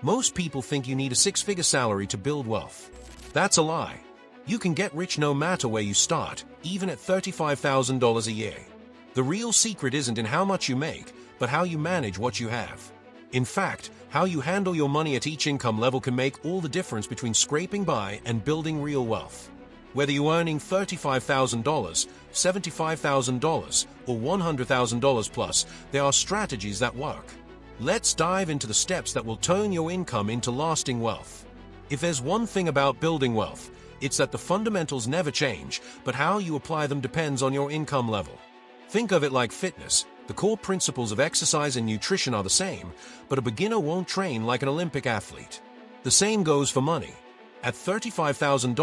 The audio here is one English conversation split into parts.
Most people think you need a six-figure salary to build wealth. That's a lie. You can get rich no matter where you start, even at $35,000 a year. The real secret isn't in how much you make, but how you manage what you have. In fact, how you handle your money at each income level can make all the difference between scraping by and building real wealth. Whether you're earning $35,000, $75,000, or $100,000 plus, there are strategies that work. Let's dive into the steps that will turn your income into lasting wealth. If there's one thing about building wealth, it's that the fundamentals never change, but how you apply them depends on your income level. Think of it like fitness. The core principles of exercise and nutrition are the same, but a beginner won't train like an Olympic athlete. The same goes for money. At $35,000,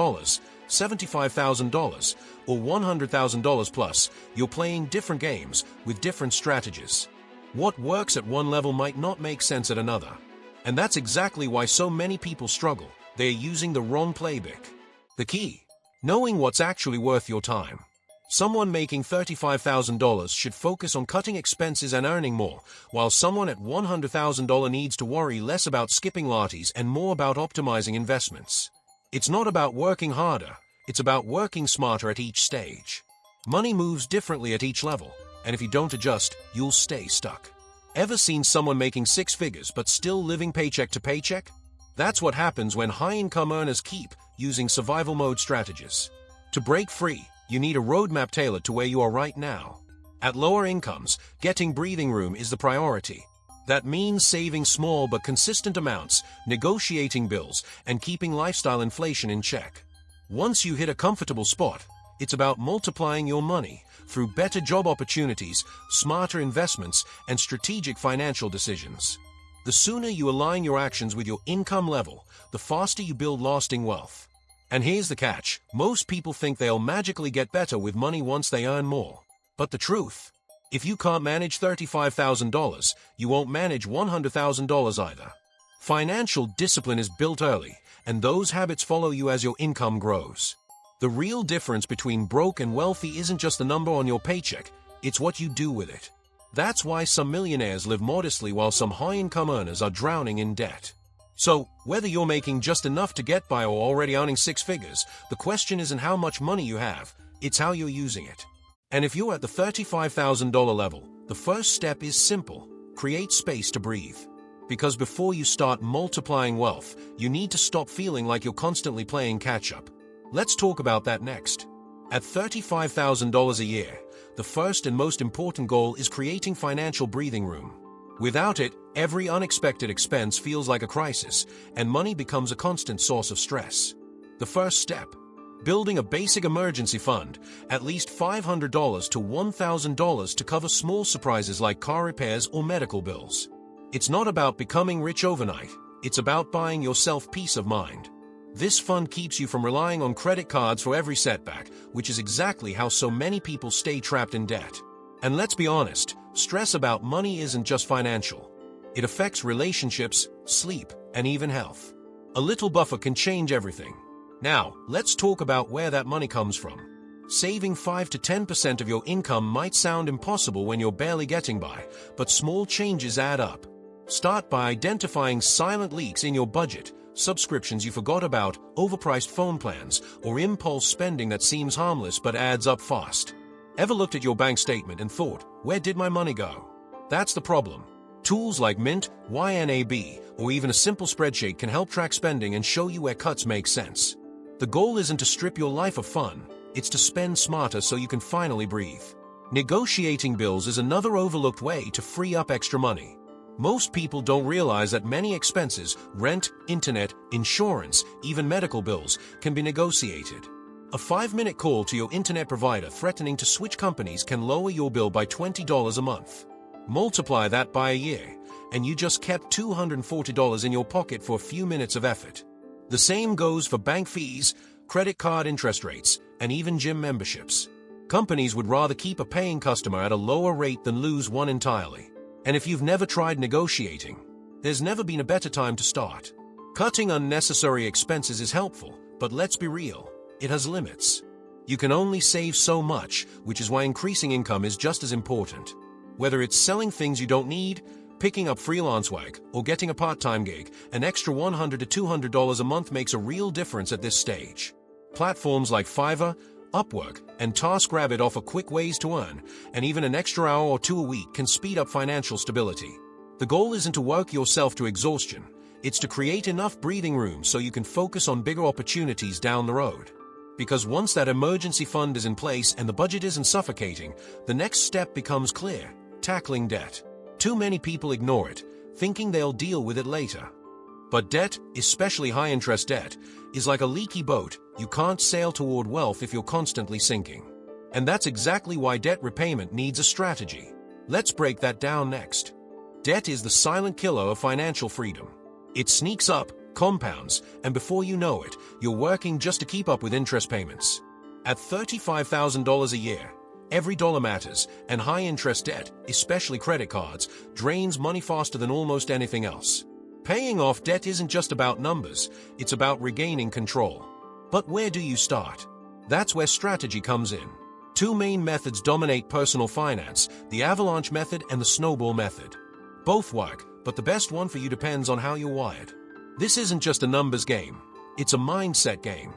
$75,000, or $100,000 plus, you're playing different games with different strategies. What works at one level might not make sense at another. And that's exactly why so many people struggle. They're using the wrong playbook. The key: knowing what's actually worth your time. Someone making $35,000 should focus on cutting expenses and earning more, while someone at $100,000 needs to worry less about skipping lattes and more about optimizing investments. It's not about working harder, it's about working smarter at each stage. Money moves differently at each level, and if you don't adjust, you'll stay stuck. Ever seen someone making six figures but still living paycheck to paycheck? That's what happens when high-income earners keep using survival mode strategies. To break free, you need a roadmap tailored to where you are right now. At lower incomes, getting breathing room is the priority. That means saving small but consistent amounts, negotiating bills, and keeping lifestyle inflation in check. Once you hit a comfortable spot, it's about multiplying your money through better job opportunities, smarter investments, and strategic financial decisions. The sooner you align your actions with your income level, the faster you build lasting wealth. And here's the catch: most people think they'll magically get better with money once they earn more. But the truth: if you can't manage $35,000, you won't manage $100,000 either. Financial discipline is built early, and those habits follow you as your income grows. The real difference between broke and wealthy isn't just the number on your paycheck, it's what you do with it. That's why some millionaires live modestly while some high-income earners are drowning in debt. So, whether you're making just enough to get by or already earning six figures, the question isn't how much money you have, it's how you're using it. And if you're at the $35,000 level, the first step is simple: create space to breathe. Because before you start multiplying wealth, you need to stop feeling like you're constantly playing catch-up. Let's talk about that next. At $35,000 a year, the first and most important goal is creating financial breathing room. Without it, every unexpected expense feels like a crisis, and money becomes a constant source of stress. The first step: building a basic emergency fund, at least $500 to $1,000 to cover small surprises like car repairs or medical bills. It's not about becoming rich overnight, it's about buying yourself peace of mind. This fund keeps you from relying on credit cards for every setback, which is exactly how so many people stay trapped in debt. And let's be honest, stress about money isn't just financial. It affects relationships, sleep, and even health. A little buffer can change everything. Now, let's talk about where that money comes from. Saving 5 to 10% of your income might sound impossible when you're barely getting by, but small changes add up. Start by identifying silent leaks in your budget: subscriptions you forgot about, overpriced phone plans, or impulse spending that seems harmless but adds up fast. Ever looked at your bank statement and thought, where did my money go? That's the problem. Tools like Mint, YNAB, or even a simple spreadsheet can help track spending and show you where cuts make sense. The goal isn't to strip your life of fun, it's to spend smarter so you can finally breathe. Negotiating bills is another overlooked way to free up extra money. Most people don't realize that many expenses, rent, internet, insurance, even medical bills, can be negotiated. A 5-minute call to your internet provider threatening to switch companies can lower your bill by $20 a month. Multiply that by a year, and you just kept $240 in your pocket for a few minutes of effort. The same goes for bank fees, credit card interest rates, and even gym memberships. Companies would rather keep a paying customer at a lower rate than lose one entirely. And if you've never tried negotiating, there's never been a better time to start. Cutting unnecessary expenses is helpful, but let's be real, it has limits. You can only save so much, which is why increasing income is just as important. Whether it's selling things you don't need, Picking up freelance work or getting a part-time gig, an extra $100 to $200 a month makes a real difference at this stage. Platforms like Fiverr, Upwork, and TaskRabbit offer quick ways to earn, and even an extra hour or two a week can speed up financial stability. The goal isn't to work yourself to exhaustion, it's to create enough breathing room so you can focus on bigger opportunities down the road. Because once that emergency fund is in place and the budget isn't suffocating, the next step becomes clear: tackling debt. Too many people ignore it, thinking they'll deal with it later. But debt, especially high-interest debt, is like a leaky boat. You can't sail toward wealth if you're constantly sinking. And that's exactly why debt repayment needs a strategy. Let's break that down next. Debt is the silent killer of financial freedom. It sneaks up, compounds, and before you know it, you're working just to keep up with interest payments. At $35,000 a year, every dollar matters, and high-interest debt, especially credit cards, drains money faster than almost anything else. Paying off debt isn't just about numbers, it's about regaining control. But where do you start? That's where strategy comes in. Two main methods dominate personal finance: the avalanche method and the snowball method. Both work, but the best one for you depends on how you're wired. This isn't just a numbers game, it's a mindset game.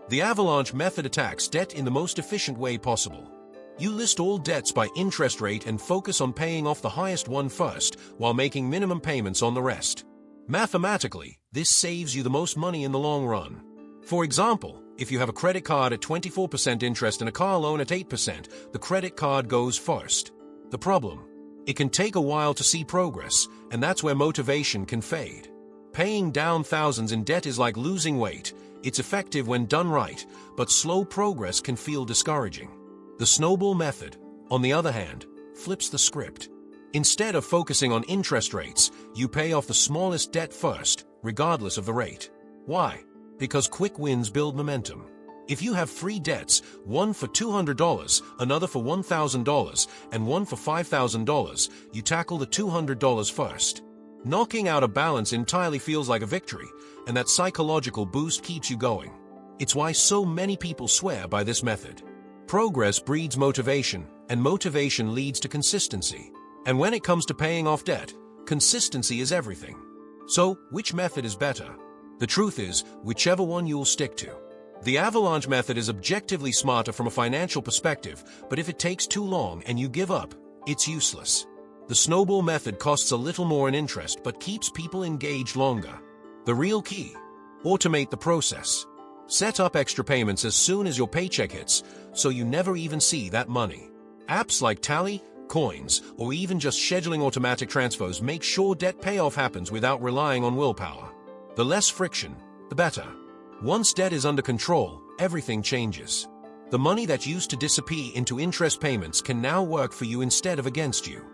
The avalanche method attacks debt in the most efficient way possible. You list all debts by interest rate and focus on paying off the highest one first, while making minimum payments on the rest. Mathematically, this saves you the most money in the long run. For example, if you have a credit card at 24% interest and a car loan at 8%, the credit card goes first. The problem? It can take a while to see progress, and that's where motivation can fade. Paying down thousands in debt is like losing weight. It's effective when done right, but slow progress can feel discouraging. The snowball method, on the other hand, flips the script. Instead of focusing on interest rates, you pay off the smallest debt first, regardless of the rate. Why? Because quick wins build momentum. If you have three debts, one for $200, another for $1,000, and one for $5,000, you tackle the $200 first. Knocking out a balance entirely feels like a victory, and that psychological boost keeps you going. It's why so many people swear by this method. Progress breeds motivation, and motivation leads to consistency. And when it comes to paying off debt, consistency is everything. So, which method is better? The truth is, whichever one you'll stick to. The avalanche method is objectively smarter from a financial perspective, but if it takes too long and you give up, it's useless. The snowball method costs a little more in interest but keeps people engaged longer. The real key: automate the process. Set up extra payments as soon as your paycheck hits, so you never even see that money. Apps like Tally, Coins, or even just scheduling automatic transfers make sure debt payoff happens without relying on willpower. The less friction, the better. Once debt is under control, everything changes. The money that used to disappear into interest payments can now work for you instead of against you.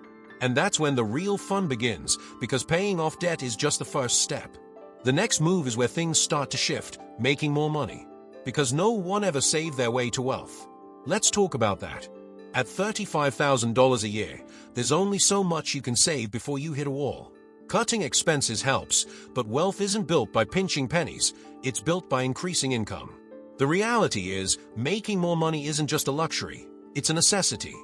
And that's when the real fun begins, because paying off debt is just the first step. The next move is where things start to shift, making more money. Because no one ever saved their way to wealth. Let's talk about that. At $35,000 a year, there's only so much you can save before you hit a wall. Cutting expenses helps, but wealth isn't built by pinching pennies, it's built by increasing income. The reality is, making more money isn't just a luxury, it's a necessity.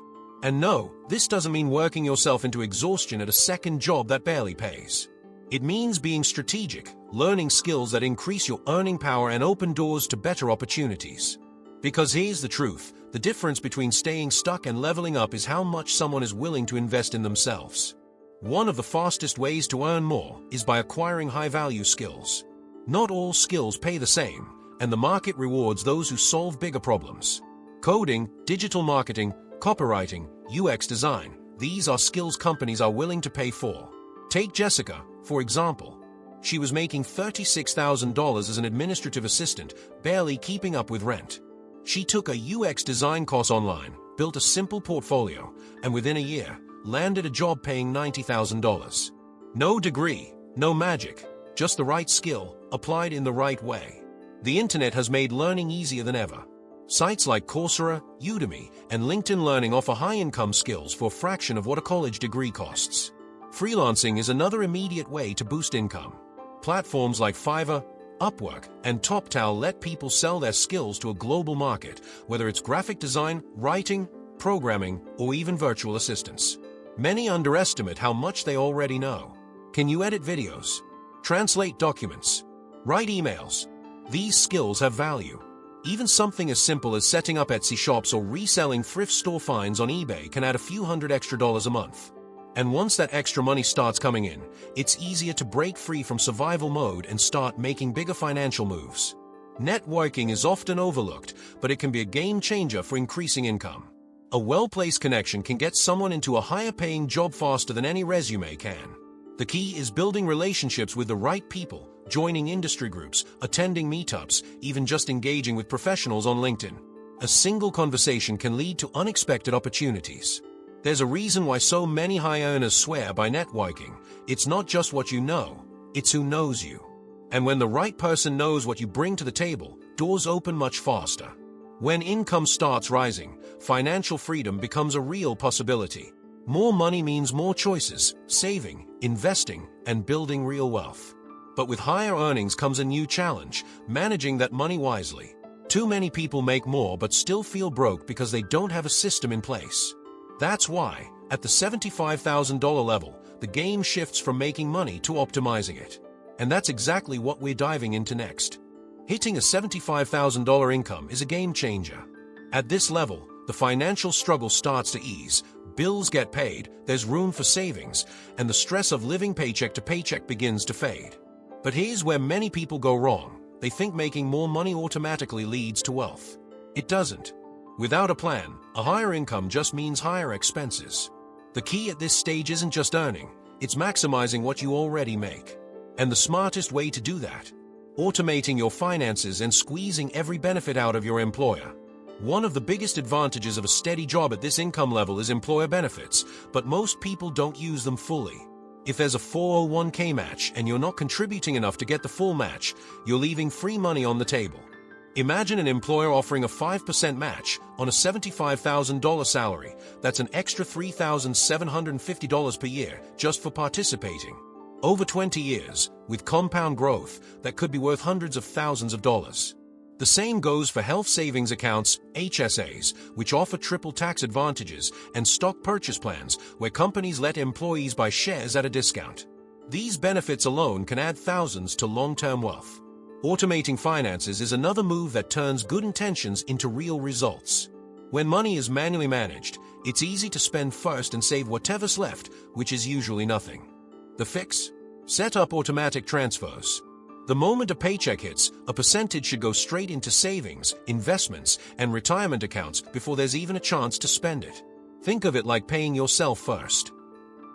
And no, this doesn't mean working yourself into exhaustion at a second job that barely pays. It means being strategic, learning skills that increase your earning power and open doors to better opportunities. Because here's the truth, the difference between staying stuck and leveling up is how much someone is willing to invest in themselves. One of the fastest ways to earn more is by acquiring high-value skills. Not all skills pay the same, and the market rewards those who solve bigger problems. Coding, digital marketing, copywriting, UX design, these are skills companies are willing to pay for. Take Jessica, for example. She was making $36,000 as an administrative assistant, barely keeping up with rent. She took a UX design course online, built a simple portfolio, and within a year, landed a job paying $90,000. No degree, no magic, just the right skill, applied in the right way. The internet has made learning easier than ever. Sites like Coursera, Udemy, and LinkedIn Learning offer high-income skills for a fraction of what a college degree costs. Freelancing is another immediate way to boost income. Platforms like Fiverr, Upwork, and TopTal let people sell their skills to a global market, whether it's graphic design, writing, programming, or even virtual assistants. Many underestimate how much they already know. Can you edit videos? Translate documents? Write emails? These skills have value. Even something as simple as setting up Etsy shops or reselling thrift store finds on eBay can add a few $100 extra a month. And once that extra money starts coming in, it's easier to break free from survival mode and start making bigger financial moves. Networking is often overlooked, but it can be a game changer for increasing income. A well-placed connection can get someone into a higher-paying job faster than any resume can. The key is building relationships with the right people, joining industry groups, attending meetups, even just engaging with professionals on LinkedIn. A single conversation can lead to unexpected opportunities. There's a reason why so many high earners swear by networking. It's not just what you know, it's who knows you. And when the right person knows what you bring to the table, doors open much faster. When income starts rising, financial freedom becomes a real possibility. More money means more choices, saving, investing, and building real wealth. But with higher earnings comes a new challenge, managing that money wisely. Too many people make more but still feel broke because they don't have a system in place. That's why, at the $75,000 level, the game shifts from making money to optimizing it. And that's exactly what we're diving into next. Hitting a $75,000 income is a game changer. At this level, the financial struggle starts to ease, bills get paid, there's room for savings, and the stress of living paycheck to paycheck begins to fade. But here's where many people go wrong. They think making more money automatically leads to wealth. It doesn't. Without a plan, a higher income just means higher expenses. The key at this stage isn't just earning, it's maximizing what you already make. And the smartest way to do that? Automating your finances and squeezing every benefit out of your employer. One of the biggest advantages of a steady job at this income level is employer benefits, but most people don't use them fully. If there's a 401k match and you're not contributing enough to get the full match, you're leaving free money on the table. Imagine an employer offering a 5% match on a $75,000 salary. That's an extra $3,750 per year just for participating. Over 20 years, with compound growth, that could be worth hundreds of thousands of dollars. The same goes for health savings accounts, HSAs, which offer triple tax advantages, and stock purchase plans, where companies let employees buy shares at a discount. These benefits alone can add thousands to long-term wealth. Automating finances is another move that turns good intentions into real results. When money is manually managed, it's easy to spend first and save whatever's left, which is usually nothing. The fix? Set up automatic transfers. The moment a paycheck hits, a percentage should go straight into savings, investments, and retirement accounts before there's even a chance to spend it. Think of it like paying yourself first.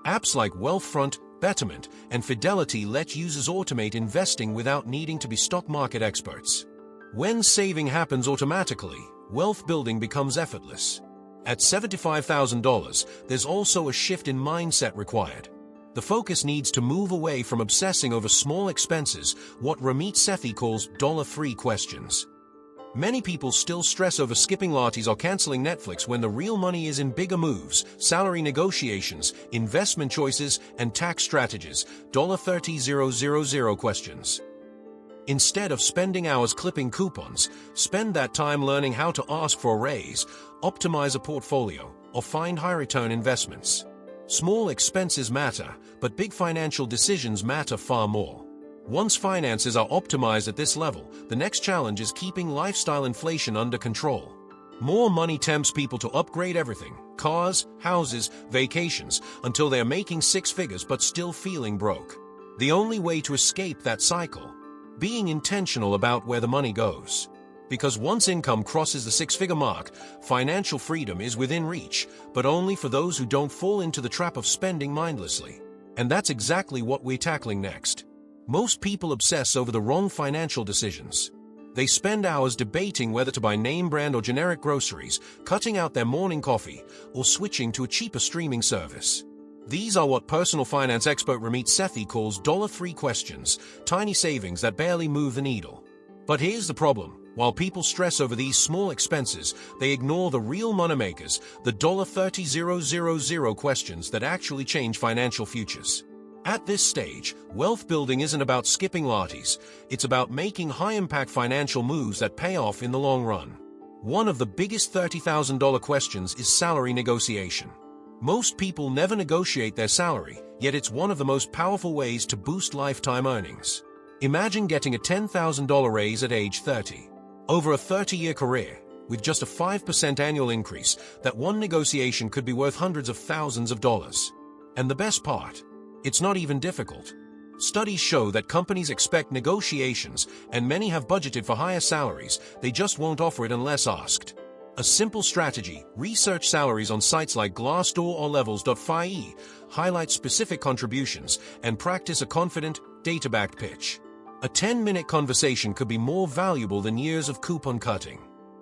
Apps like Wealthfront, Betterment, and Fidelity let users automate investing without needing to be stock market experts. When saving happens automatically, wealth building becomes effortless. At $75,000, there's also a shift in mindset required. The focus needs to move away from obsessing over small expenses, what Ramit Sethi calls $3 questions. Many people still stress over skipping lattes or canceling Netflix when the real money is in bigger moves, salary negotiations, investment choices, and tax strategies, $30,000 questions. Instead of spending hours clipping coupons, spend that time learning how to ask for a raise, optimize a portfolio, or find high-return investments. Small expenses matter, but big financial decisions matter far more. Once finances are optimized at this level, the next challenge is keeping lifestyle inflation under control. More money tempts people to upgrade everything: cars, houses, vacations, until they're making six figures but still feeling broke. The only way to escape that cycle? Being intentional about where the money goes. Because once income crosses the six-figure mark, financial freedom is within reach, but only for those who don't fall into the trap of spending mindlessly. And that's exactly what we're tackling next. Most people obsess over the wrong financial decisions. They spend hours debating whether to buy name brand or generic groceries, cutting out their morning coffee, or switching to a cheaper streaming service. These are what personal finance expert Ramit Sethi calls $3 questions, tiny savings that barely move the needle. But here's the problem. While people stress over these small expenses, they ignore the real moneymakers, the $30,000 questions that actually change financial futures. At this stage, wealth building isn't about skipping lattes, it's about making high-impact financial moves that pay off in the long run. One of the biggest $30,000 questions is salary negotiation. Most people never negotiate their salary, yet it's one of the most powerful ways to boost lifetime earnings. Imagine getting a $10,000 raise at age 30. Over a 30-year career, with just a 5% annual increase, that one negotiation could be worth hundreds of thousands of dollars. And the best part? It's not even difficult. Studies show that companies expect negotiations, and many have budgeted for higher salaries, they just won't offer it unless asked. A simple strategy: research salaries on sites like Glassdoor or Levels.fi, highlight specific contributions, and practice a confident, data-backed pitch. A 10-minute conversation could be more valuable than years of coupon cutting.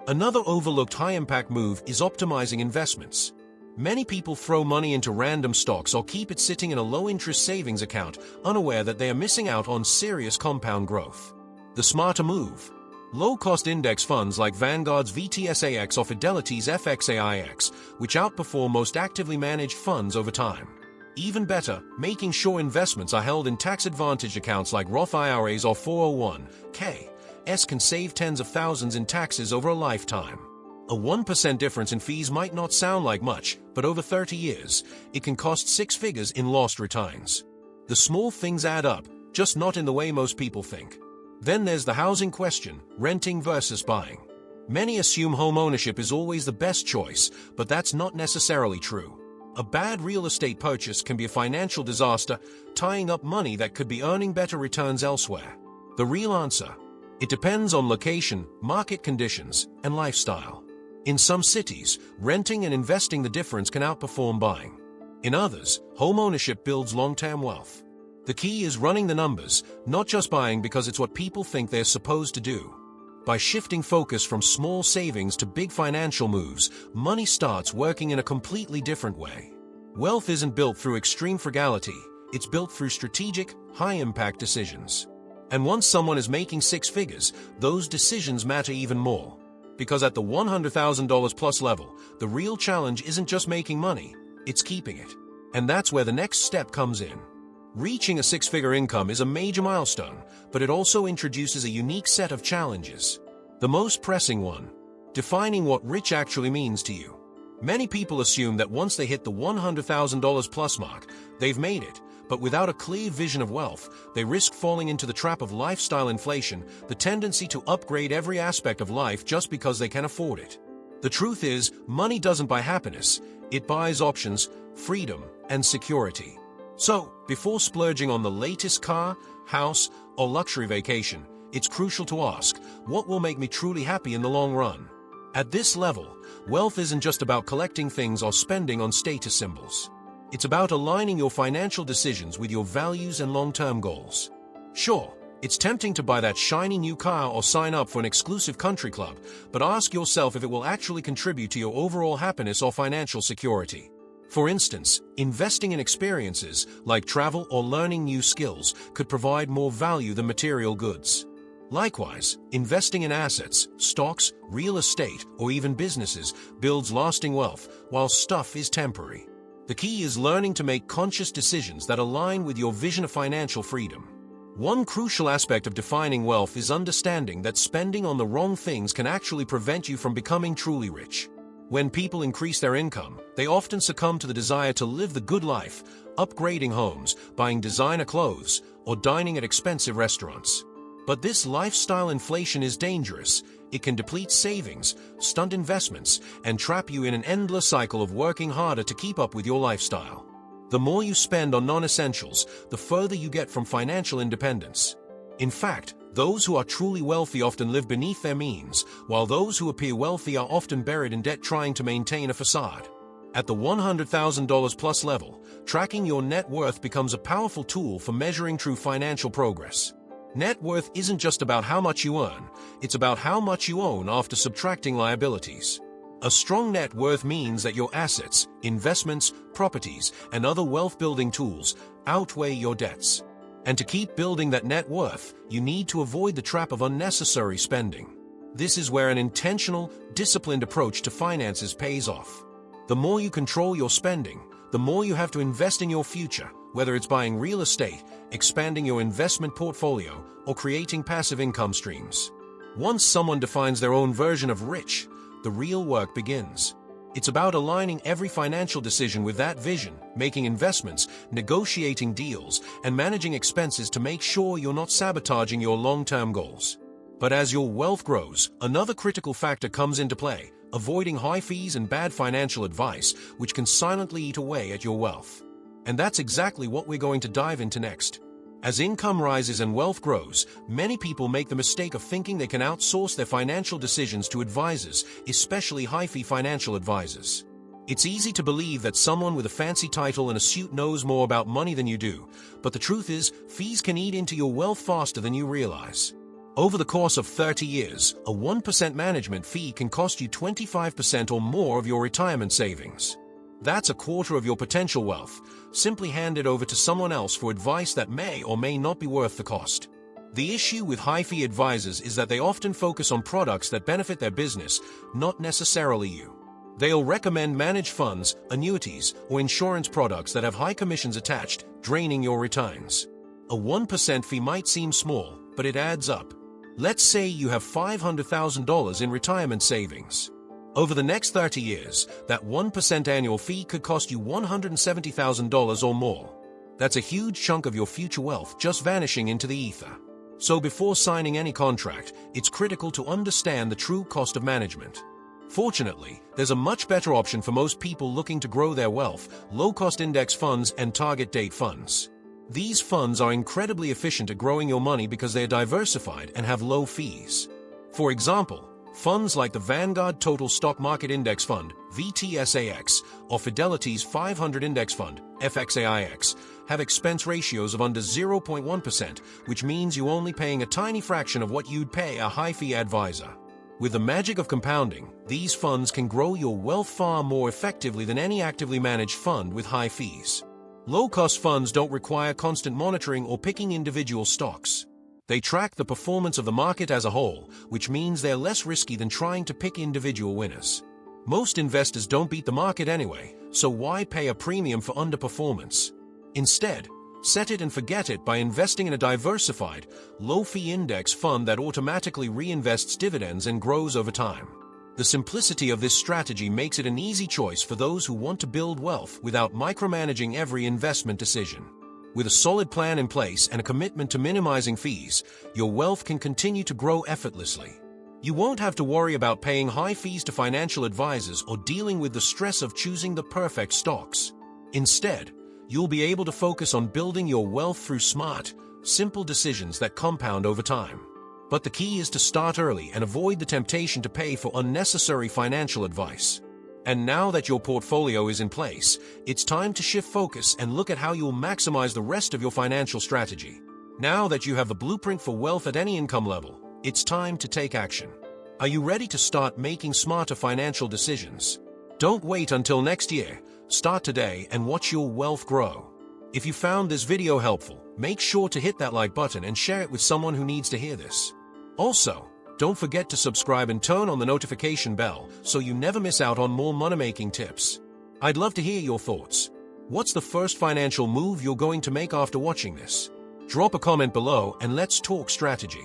Another overlooked high-impact move is optimizing investments. Many people throw money into random stocks or keep it sitting in a low-interest savings account, unaware that they are missing out on serious compound growth. The smarter move: low-cost index funds like Vanguard's VTSAX or Fidelity's FXAIX, which outperform most actively managed funds over time. Even better, making sure investments are held in tax-advantaged accounts like Roth IRAs or 401(k)s can save tens of thousands in taxes over a lifetime. A 1% difference in fees might not sound like much, but over 30 years, it can cost six figures in lost returns. The small things add up, just not in the way most people think. Then there's the housing question: renting versus buying. Many assume home ownership is always the best choice, but that's not necessarily true. A bad real estate purchase can be a financial disaster, tying up money that could be earning better returns elsewhere. The real answer: it depends on location, market conditions, and lifestyle. In some cities, renting and investing the difference can outperform buying. In others, home ownership builds long-term wealth. The key is running the numbers, not just buying because it's what people think they're supposed to do. By shifting focus from small savings to big financial moves, money starts working in a completely different way. Wealth isn't built through extreme frugality, it's built through strategic, high-impact decisions. And once someone is making six figures, those decisions matter even more. Because at the $100,000 plus level, the real challenge isn't just making money, it's keeping it. And that's where the next step comes in. Reaching a six-figure income is a major milestone, but it also introduces a unique set of challenges. The most pressing one: defining what rich actually means to you. Many people assume that once they hit the $100,000 plus mark, they've made it, but without a clear vision of wealth, they risk falling into the trap of lifestyle inflation, the tendency to upgrade every aspect of life just because they can afford it. The truth is, money doesn't buy happiness, it buys options, freedom, and security. So, before splurging on the latest car, house, or luxury vacation, it's crucial to ask, what will make me truly happy in the long run? At this level, wealth isn't just about collecting things or spending on status symbols. It's about aligning your financial decisions with your values and long-term goals. Sure, it's tempting to buy that shiny new car or sign up for an exclusive country club, but ask yourself if it will actually contribute to your overall happiness or financial security. For instance, investing in experiences, like travel or learning new skills, could provide more value than material goods. Likewise, investing in assets, stocks, real estate, or even businesses builds lasting wealth, while stuff is temporary. The key is learning to make conscious decisions that align with your vision of financial freedom. One crucial aspect of defining wealth is understanding that spending on the wrong things can actually prevent you from becoming truly rich. When people increase their income, they often succumb to the desire to live the good life, upgrading homes, buying designer clothes, or dining at expensive restaurants. But this lifestyle inflation is dangerous. It can deplete savings, stunt investments, and trap you in an endless cycle of working harder to keep up with your lifestyle. The more you spend on non-essentials, the further you get from financial independence. In fact, those who are truly wealthy often live beneath their means, while those who appear wealthy are often buried in debt trying to maintain a facade. At the $100,000 plus level, tracking your net worth becomes a powerful tool for measuring true financial progress. Net worth isn't just about how much you earn, it's about how much you own after subtracting liabilities. A strong net worth means that your assets, investments, properties, and other wealth-building tools outweigh your debts. And to keep building that net worth, you need to avoid the trap of unnecessary spending. This is where an intentional, disciplined approach to finances pays off. The more you control your spending, the more you have to invest in your future, whether it's buying real estate, expanding your investment portfolio, or creating passive income streams. Once someone defines their own version of rich, the real work begins. It's about aligning every financial decision with that vision, making investments, negotiating deals, and managing expenses to make sure you're not sabotaging your long-term goals. But as your wealth grows, another critical factor comes into play: avoiding high fees and bad financial advice, which can silently eat away at your wealth. And that's exactly what we're going to dive into next. As income rises and wealth grows, many people make the mistake of thinking they can outsource their financial decisions to advisors, especially high-fee financial advisors. It's easy to believe that someone with a fancy title and a suit knows more about money than you do, but the truth is, fees can eat into your wealth faster than you realize. Over the course of 30 years, a 1% management fee can cost you 25% or more of your retirement savings. That's a quarter of your potential wealth, simply handed over to someone else for advice that may or may not be worth the cost. The issue with high-fee advisors is that they often focus on products that benefit their business, not necessarily you. They'll recommend managed funds, annuities, or insurance products that have high commissions attached, draining your returns. A 1% fee might seem small, but it adds up. Let's say you have $500,000 in retirement savings. Over the next 30 years, that 1% annual fee could cost you $170,000 or more. That's a huge chunk of your future wealth just vanishing into the ether. So before signing any contract, it's critical to understand the true cost of management. Fortunately, there's a much better option for most people looking to grow their wealth: low-cost index funds and target date funds. These funds are incredibly efficient at growing your money because they are diversified and have low fees. For example, funds like the Vanguard Total Stock Market Index Fund, VTSAX, or Fidelity's 500 Index Fund, FXAIX, have expense ratios of under 0.1%, which means you're only paying a tiny fraction of what you'd pay a high-fee advisor. With the magic of compounding, these funds can grow your wealth far more effectively than any actively managed fund with high fees. Low-cost funds don't require constant monitoring or picking individual stocks. They track the performance of the market as a whole, which means they're less risky than trying to pick individual winners. Most investors don't beat the market anyway, so why pay a premium for underperformance? Instead, set it and forget it by investing in a diversified, low-fee index fund that automatically reinvests dividends and grows over time. The simplicity of this strategy makes it an easy choice for those who want to build wealth without micromanaging every investment decision. With a solid plan in place and a commitment to minimizing fees, your wealth can continue to grow effortlessly. You won't have to worry about paying high fees to financial advisors or dealing with the stress of choosing the perfect stocks. Instead, you'll be able to focus on building your wealth through smart, simple decisions that compound over time. But the key is to start early and avoid the temptation to pay for unnecessary financial advice. And now that your portfolio is in place, it's time to shift focus and look at how you'll maximize the rest of your financial strategy. Now that you have the blueprint for wealth at any income level, it's time to take action. Are you ready to start making smarter financial decisions? Don't wait until next year. Start today and watch your wealth grow. If you found this video helpful, make sure to hit that like button and share it with someone who needs to hear this. Also, don't forget to subscribe and turn on the notification bell so you never miss out on more money-making tips. I'd love to hear your thoughts. What's the first financial move you're going to make after watching this? Drop a comment below and let's talk strategy.